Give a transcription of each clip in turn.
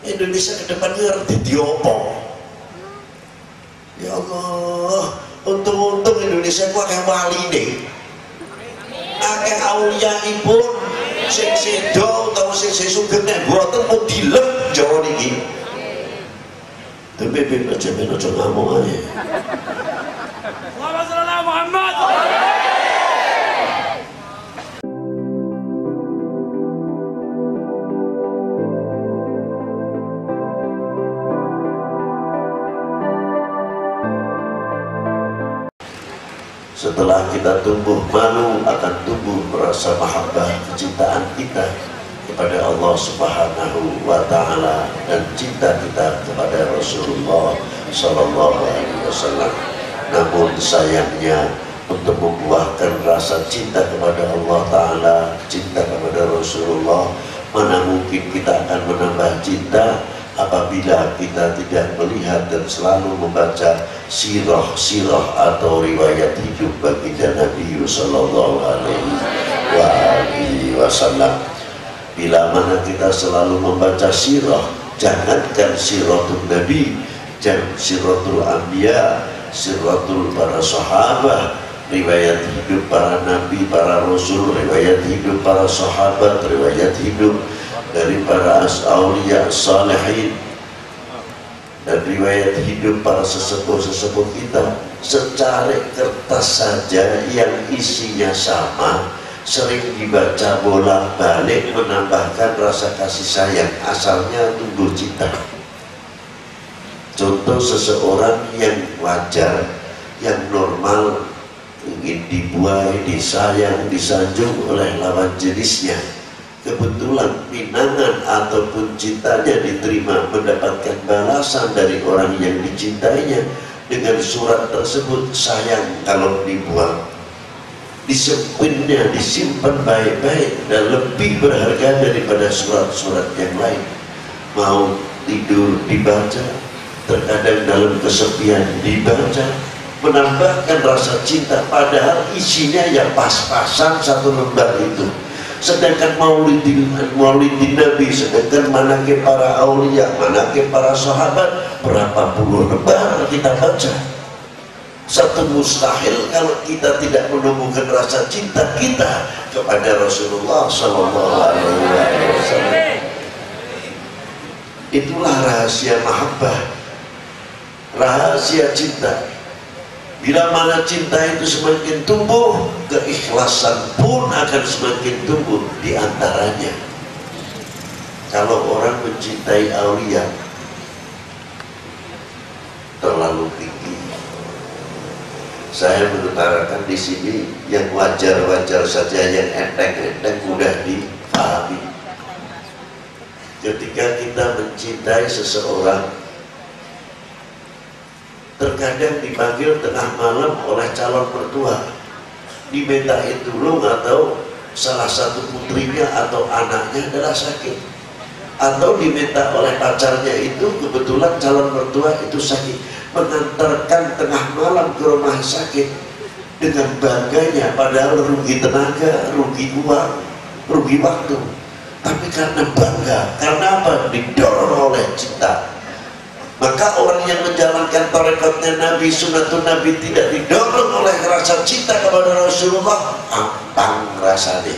Indonesia ke depan ngerti diopo. Ya Allah, untung-untung Indonesia ku akeh waline, akeh auliyaipun sing sedo utawa sing sugih nek mboten pun dilep Jawa niki. Tapi ben aja ngamuk ae. Muhammad. Setelah kita tumbuh malu, akan tumbuh merasa mahabbah, kecintaan kita kepada Allah Subhanahu wa Ta'ala dan cinta kita kepada Rasulullah Sallallahu Alaihi Wasallam. Namun sayangnya, untuk membuahkan rasa cinta kepada Allah Ta'ala, cinta kepada Rasulullah, mana mungkin kita akan menambah cinta apabila kita tidak melihat dan selalu membaca sirah atau riwayat hidup baginda Nabi Sallallahu Alaihi Wasallam. Bila mana kita selalu membaca sirah, jangankan siratul Nabi, siratul Anbiya, siratul para sahabat, riwayat hidup para nabi, para rasul, riwayat hidup para sahabat, riwayat hidup dari para auliya salihin, dan riwayat hidup para sesepuh-sesepuh kita secara kertas saja yang isinya sama, sering dibaca bolak-balik, menambahkan rasa kasih sayang, asalnya tumbuh cinta. Contoh seseorang yang wajar, yang normal, ingin dibuai, disayang, disanjung oleh lawan jenisnya, kebetulan pinangan ataupun cintanya diterima, mendapatkan balasan dari orang yang dicintainya dengan surat tersebut, sayang kalau dibuang, disimpannya, disimpan baik-baik dan lebih berharga daripada surat-surat yang lain. Mau tidur dibaca, terkadang dalam kesepian dibaca, menambahkan rasa cinta, padahal isinya yang pas-pasan satu lembar itu. Sedangkan maulidin Nabi, sedangkan manaqib para aulia, manaqib para sahabat, berapa puluh lembar kita baca. Satu mustahil kalau kita tidak menumbuhkan rasa cinta kita kepada Rasulullah Sallallahu Alaihi Wasallam. Itulah rahasia mahabbah, rahasia cinta. Bila mana cinta itu semakin tumbuh, keikhlasan pun akan semakin tumbuh di antaranya. Kalau orang mencintai aulia terlalu tinggi, saya mengutarakan di sini yang wajar-wajar saja, yang enteng-enteng mudah dipahami. Ketika kita mencintai seseorang, terkadang dipanggil tengah malam oleh calon mertua, dimintain tolong, atau salah satu putrinya atau anaknya adalah sakit, atau diminta oleh pacarnya itu, kebetulan calon mertua itu sakit, mengantarkan tengah malam ke rumah sakit dengan bangganya, padahal rugi tenaga, rugi uang, rugi waktu, tapi karena bangga. Karena apa? Didorong oleh cinta. Maka orang yang menjalankan tarekatnya Nabi, sunnatun Nabi, tidak didorong oleh rasa cinta kepada Rasulullah, ampang rasanya.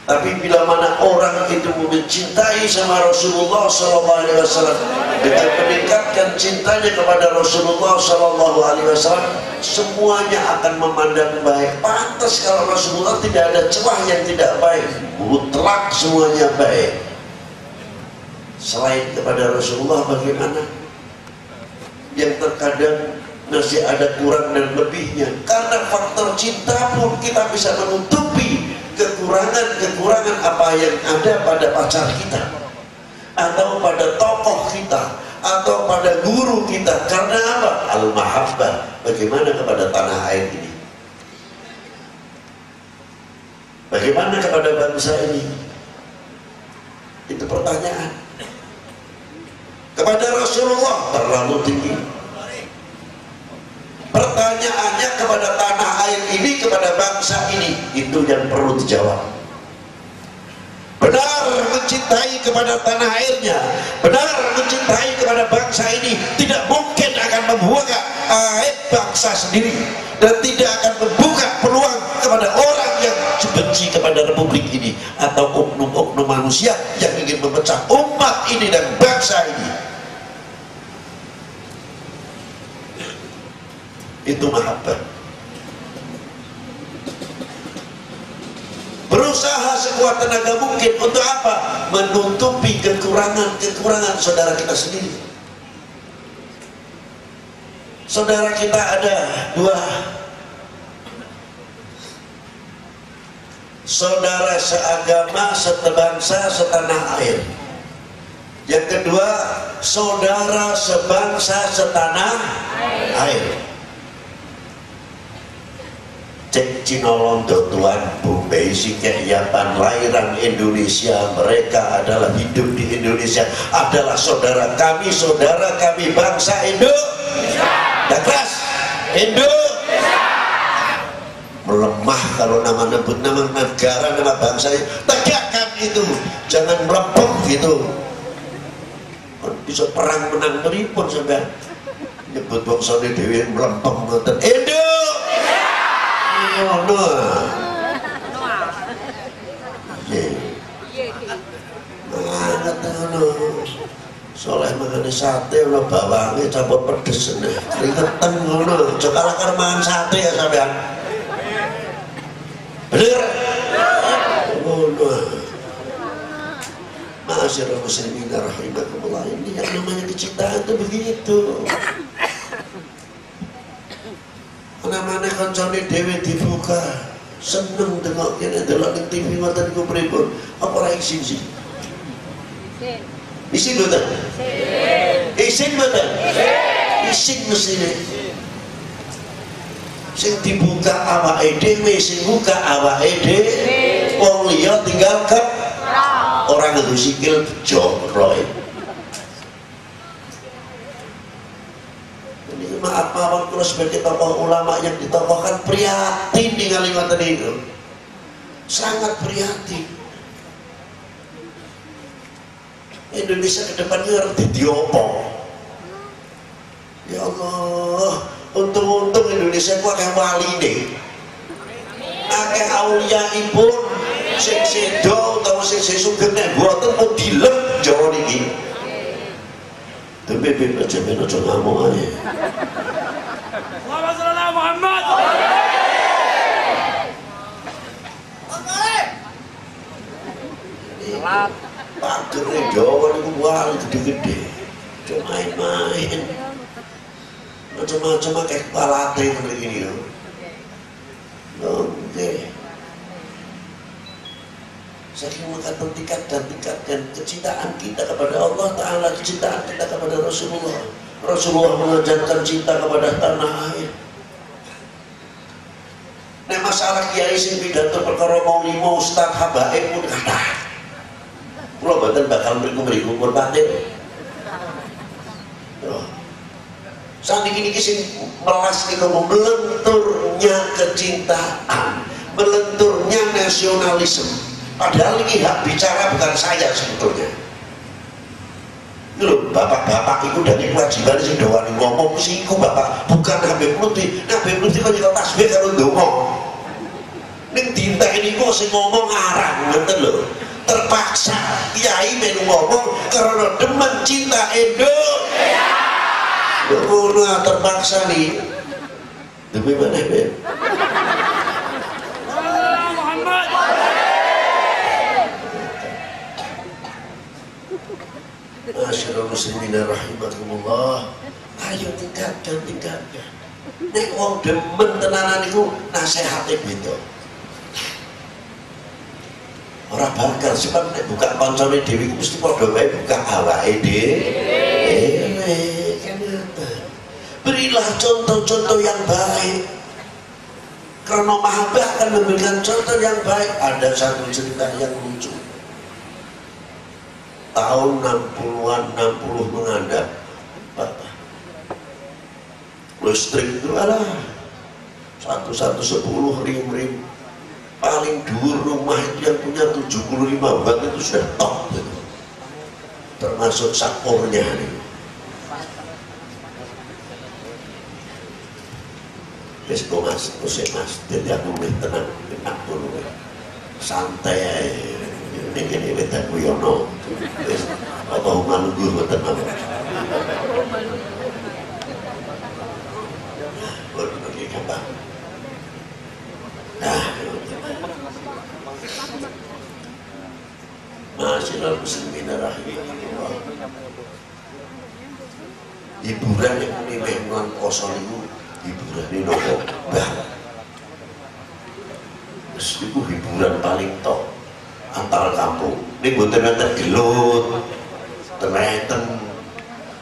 Tapi bila mana orang itu mencintai sama Rasulullah SAW dengan meningkatkan cintanya kepada Rasulullah SAW, semuanya akan memandang baik. Pantas kalau Rasulullah tidak ada celah yang tidak baik, mutlak semuanya baik. Selain kepada Rasulullah, bagaimana? Yang terkadang masih ada kurang dan lebihnya. Karena faktor cinta pun kita bisa menutupi kekurangan-kekurangan apa yang ada pada pacar kita, atau pada tokoh kita, atau pada guru kita. Karena apa? Al-mahabbah. Bagaimana kepada tanah air ini? Bagaimana kepada bangsa ini? Itu pertanyaan. Kepada Rasulullah terlalu tinggi. Pertanyaannya kepada tanah air ini, kepada bangsa ini, itu yang perlu dijawab. Benar mencintai kepada tanah airnya, benar mencintai kepada bangsa ini, tidak mungkin akan membuka aib bangsa sendiri dan tidak akan membuka peluang kepada orang yang benci kepada republik ini atau oknum-oknum manusia yang ingin memecah umat ini dan bangsa ini. Itu mahabbah. Berusaha sekuat tenaga mungkin untuk apa? Menutupi kekurangan saudara kita sendiri. Saudara kita ada dua saudara seagama, sebangsa, setanah air. Yang kedua, saudara sebangsa, setanah air. Cek Cinolondo Tuan Bombay Singkek Yapan lahiran Indonesia, mereka adalah hidup di Indonesia, adalah saudara kami bangsa Indonesia. Dan keras Indonesia. Melemah kalau nama nebut nama negara, nama bangsa, tegakkan itu, jangan melempem gitu. Bisa perang menang beripun sampai nyebut bangsa dewi melempem ngoten Indonesia. Soleh mangane sate ono bawange campur pedes nih, keringetan ngono. Aja kalah mangan sate ya sampean. Bener? Ngono. Ma'asyiral muslimin rahimakumullah, ini yang namanya kecintaan itu begitu. Namanya kancane dhewe dibuka, seneng tengok kene delok ning TV ngoten iku pripun? Apa ora isin sih? Isin mboten? Isin mboten? Isin mesine. Sing dibuka awake dhewe, sing buka awake dhewe. Wong liya tinggal orang nganggo sikil jokroe. Maaf mawon kula sebagai tokoh ulama yang ditokohkan prihatin ningali ngoten niku. Sangat prihatin. Indonesia ke depannya harus dadi apa? Ya Allah, untung-untung Indonesia ku akeh waline. Akeh auliyaipun sing sedo utawa sing sugih nek mboten mau dilem Jawa niki. Tapi aja ben aja ngamuk ae. Muhammad. Pagere Jawa niku wali gede-gede. Cuma main-main. Macam-macam kayak kepala teh ngene iki lho. Oke. Saking mengatakan tingkat dan kecintaan kita kepada Allah Ta'ala, kecintaan kita kepada Rasulullah. Rasulullah mengajarkan cinta kepada tanah air. Nah masalah kiai sing pidato perkara mau ustaz habaib pun kata. Kula mboten bakal mriku-mriku pun batin. Saniki niki sing melas niku melenturnya kecintaan, melenturnya nasionalisme. Padahal ini hak bicara bukan saya sebetulnya. Loh, bapak-bapak itu dari kewajiban sing dawani ngomong sih iku bapak, bukan Habib Lutfi. Habib Lutfi kok nyekal tasbih karo ndonga. Ning dinta ini kok sing ngomong ngarang ngoten lho. Terpaksa kiai melu ngomong karena demen cinta Indonesia. Ngono terpaksa nih. Demi mana, Ben? Masyaallah muslimin rahimakumullah. Ayo tingkatkan. Nek wong demen tenanan iku nasihate beda. Ora bakal sebab nek buka kancane dhewe mesti padha wae buka awake dhewe. Berilah contoh-contoh yang baik. Karena mahabbah akan memberikan contoh yang baik. Ada satu cerita yang lucu. Tahun 60-an, 60 menghadap, Bapak. Listrik itu adalah 1110 rim-rim. Paling paling dhuwur rumah itu yang punya 75 watt itu sudah top gitu. Termasuk sakurnya nih. Wis kok Mas, mas, jadi aku lebih tenang, enak dulu, santai, ini wedan Wiyono, wis apa malugur wedan apa? Baru lagi gampang. Nah, Ma'asyiral muslimin rahimahullah. Hiburan yang memang kosong itu hiburan ini nopo banget. Terus itu hiburan paling top antar kampung. Ini boten-boten gelut, ternyata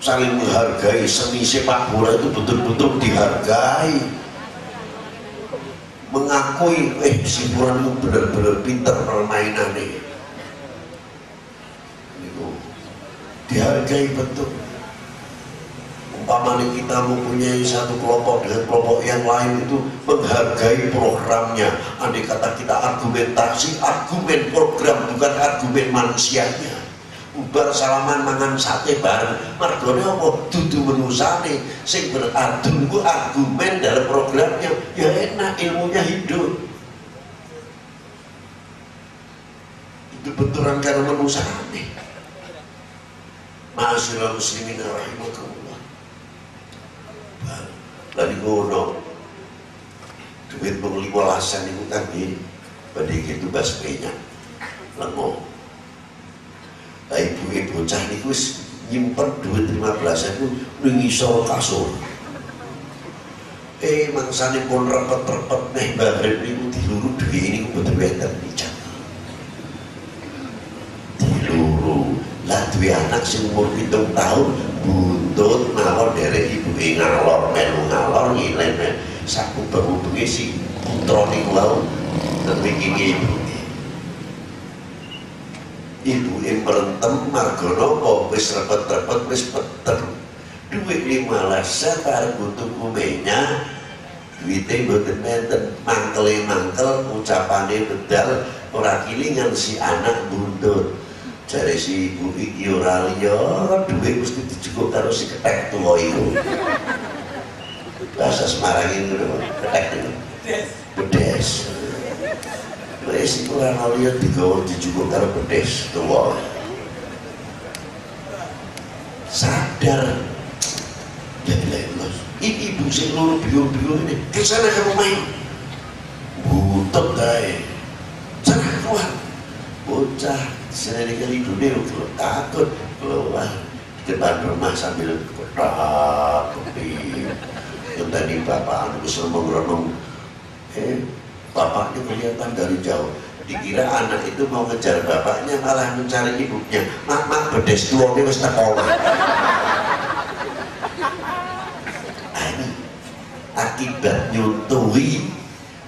saling menghargai. Seni sepak bola itu betul-betul dihargai, mengakui si Buran itu benar-benar pinter permainannya. Itu dihargai betul. Umpamanya kita mempunyai satu kelompok dengan kelompok yang lain itu menghargai programnya. Andai kata kita argumentasi, argumen program bukan argumen manusianya. Ubar salaman mangan sate bareng, margone apa? Dudu menusane sing beradu ku argumen dalam programnya. Ya enak, ilmunya hidup. Itu benturan karena menusane. Ma'asyiral muslimin rahimakumullah. Lagi ngono duit bang 15-an itu kan di badai gitu basmenya lengo. Lah ibu-ibu bocah niku wis nyimpen duit 15-an itu ngisor kasur. Mangsane pun repet-repet neh bareng niku diluru duit ini mboten wonten pijat. Diluru. Lah duwe anak sing umur 7 tahun buntut ngalor derek ibu ngalor melu ngalor ngilen saku berhubungi si putra niku wau ngriki ibu merentem margono kok wis repet-repet wis peter duit 15 karo butuh kumenya duwite mboten enten mangkel ucapane bedal ora kilingan si anak buntut. Jare si ibu iki ora liya duwe mesti dijukuk karo si ketek tuwa iku. Bahasa Semarang itu lho, ketek itu. Bedes. Wis iku ora liya digawa dijukuk karo bedes tuwa. Sadar. Ya Allah. Ini ibu sing loro biur-biur ini kesana ke rumah ini. Butuh kae. Sana keluar. Bocah sering kali dunia takut keluar di depan rumah sambil ketak-ketik. Yang tadi bapak bisa mengeronong, bapaknya kelihatan dari jauh. Dikira anak itu mau ngejar bapaknya malah mencari ibunya. Mak bedes tuwone wis teko. Ini akibat nyuntui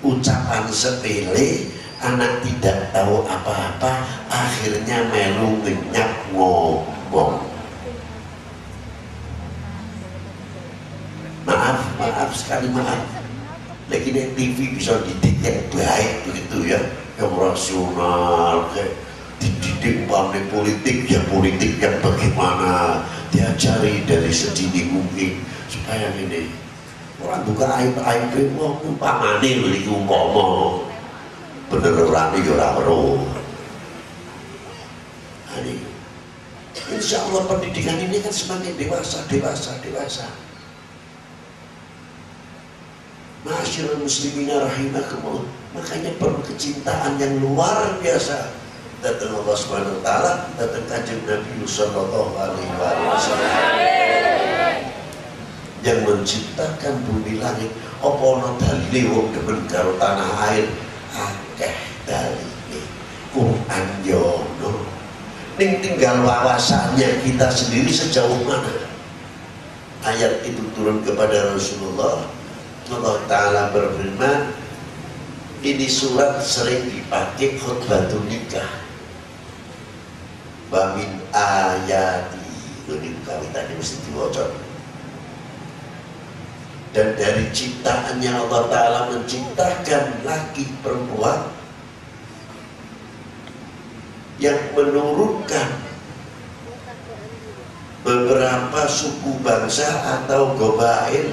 ucapan sepele. Anak tidak tahu apa-apa, akhirnya melu ngenyap ngomong. Maaf sekali maaf. Lagi di TV bisa dididik yang baik begitu ya, yang rasional, kayak dididik pandai politik ya politik yang bagaimana, diajari dari sedini mungkin supaya ini orang buka aib-aib mau umpamane lagi umpama. Bener orang ini ora weruh. Insya Allah pendidikan ini kan semakin dewasa. Ma'asyiral muslimin rahimakumullah. Makanya perlu kecintaan yang luar biasa. Datang Allah Subhanahu wa taala, datang kanjeng Nabi sallallahu alaihi wasallam. Yang menciptakan bumi langit, apa ana dalile wong demen karo tanah air? Akeh dalile Quran yono ning tinggal wawasannya kita sendiri sejauh mana ayat itu turun kepada Rasulullah. Allah Ta'ala berfirman, ini surat sering dipakai khutbatul nikah. Bamin ayati ini kawitannya mesti diwaca. Dan dari ciptaannya Allah Ta'ala menciptakan laki perempuan yang menurunkan beberapa suku bangsa atau gobail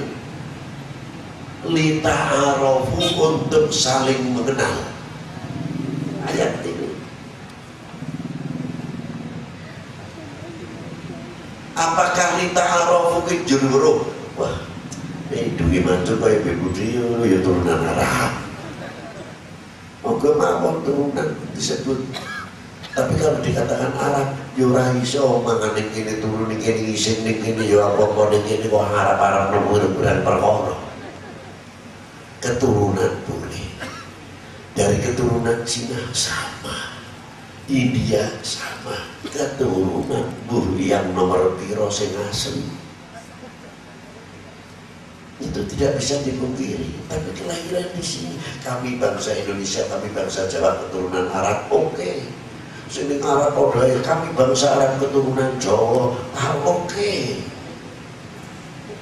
lita'arofu untuk saling mengenal. Ayat ini. Apakah lita'arofu ke jururo? Wah, ini duit mantul kaya Ibu Dio ya turunan Arab. Moga mawon turunan disebut. Tapi kalau dikatakan Arab, yura iso mangan ning kene turun ning kene ngising ning kene ya apa-apa ning kene kok harap-harap nomor-nomoran perkara. Keturunan boleh. Dari keturunan Cina sama. India sama. Keturunan yang nomor piro sing asli. Itu tidak bisa dipungkiri. Tapi kelahiran di sini, kami bangsa Indonesia, kami bangsa Jawa keturunan Arab, oke. Sini Arab odai, kami bangsa Arab keturunan Jawa, oke.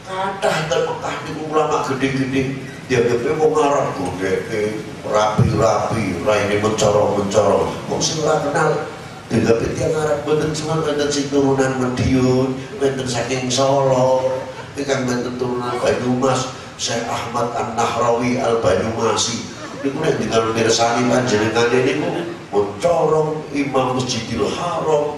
Kadah terpekah di ulama gede-gede, dia gede mau Arab gede, rapi-rapi, ini mencorong-mencorong. Mau sih ora kenal, dia tiang Arab benten cuma benten si turunan Madiun, benten saking Solo, ikan benten turunan Banyumas, Syekh Ahmad An-Nahrawi Al-Banyumasi. Ini nek tinggal mirsani panjenengan ini mencorong Imam Masjidil Haram,